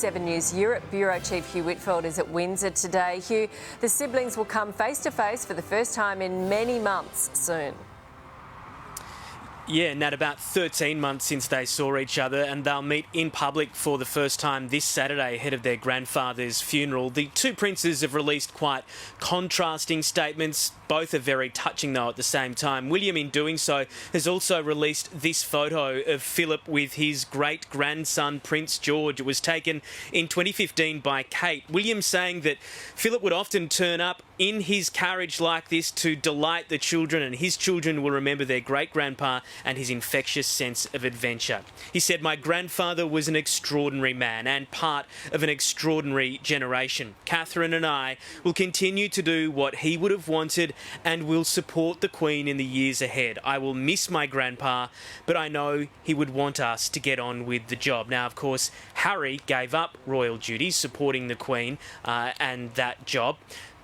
7 News Europe Bureau Chief Hugh Whitfield is at Windsor today. Hugh, the siblings will come face to face for the first time in many months soon. Yeah, Nat, about 13 months since they saw each other, and they'll meet in public for the first time this Saturday ahead of their grandfather's funeral. The two princes have released quite contrasting statements. Both are very touching, though, at the same time. William, in doing so, has also released this photo of Philip with his great-grandson, Prince George. It was taken in 2015 by Kate. William saying that Philip would often turn up in his carriage like this to delight the children, and his children will remember their great-grandpa and his infectious sense of adventure. He said, "My grandfather was an extraordinary man and part of an extraordinary generation. Catherine and I will continue to do what he would have wanted and will support the Queen in the years ahead. I will miss my grandpa, but I know he would want us to get on with the job." Now, of course, Harry gave up royal duties supporting the Queen and that job.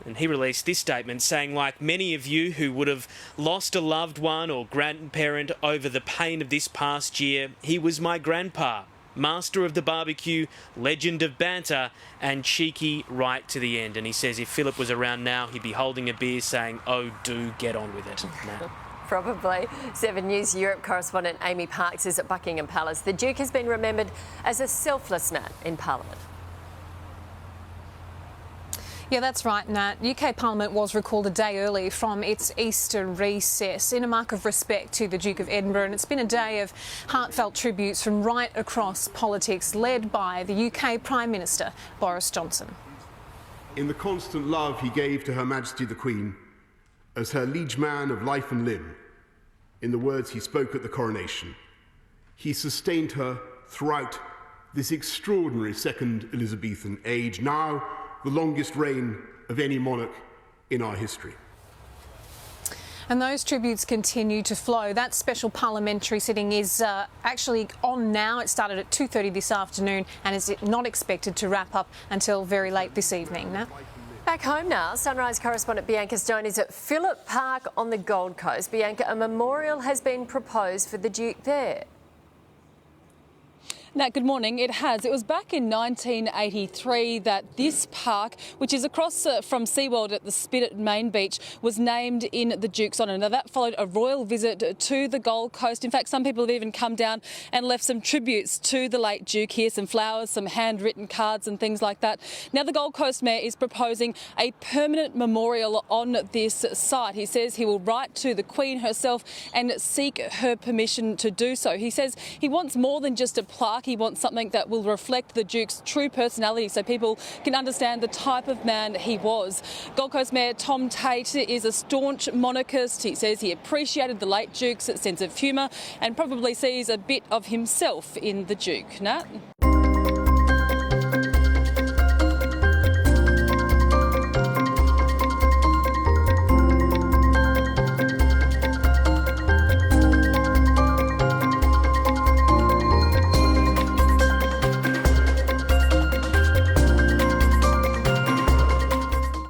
And he released this statement saying, "Like many of you who would have lost a loved one or grandparent over the pain of this past year, he was my grandpa. Master of the barbecue, legend of banter, and cheeky right to the end." And he says if Philip was around now, he'd be holding a beer saying, "Oh, do get on with it." Now. Probably. 7 News Europe correspondent Amy Parks is at Buckingham Palace. The Duke has been remembered as a selfless Nat in Parliament. Yeah, that's right, Nat. UK Parliament was recalled a day early from its Easter recess in a mark of respect to the Duke of Edinburgh, and it's been a day of heartfelt tributes from right across politics, led by the UK Prime Minister, Boris Johnson. In the constant love he gave to Her Majesty the Queen, as her liege man of life and limb, in the words he spoke at the coronation, he sustained her throughout this extraordinary second Elizabethan age, now the longest reign of any monarch in our history. And those tributes continue to flow. That special parliamentary sitting is actually on now. It started at 2:30 this afternoon and is not expected to wrap up until very late this evening. Nat? Back home now, Sunrise correspondent Bianca Stone is at Phillip Park on the Gold Coast. Bianca, a memorial has been proposed for the Duke there. Nat, good morning. It has. It was back in 1983 that this park, which is across from SeaWorld at the Spit Main Beach, was named in the Duke's honour. Now, that followed a royal visit to the Gold Coast. In fact, some people have even come down and left some tributes to the late Duke here, some flowers, some handwritten cards and things like that. Now, the Gold Coast Mayor is proposing a permanent memorial on this site. He says he will write to the Queen herself and seek her permission to do so. He says he wants more than just a plaque. He wants something that will reflect the Duke's true personality so people can understand the type of man he was. Gold Coast Mayor Tom Tate is a staunch monarchist. He says he appreciated the late Duke's sense of humour and probably sees a bit of himself in the Duke. Nat?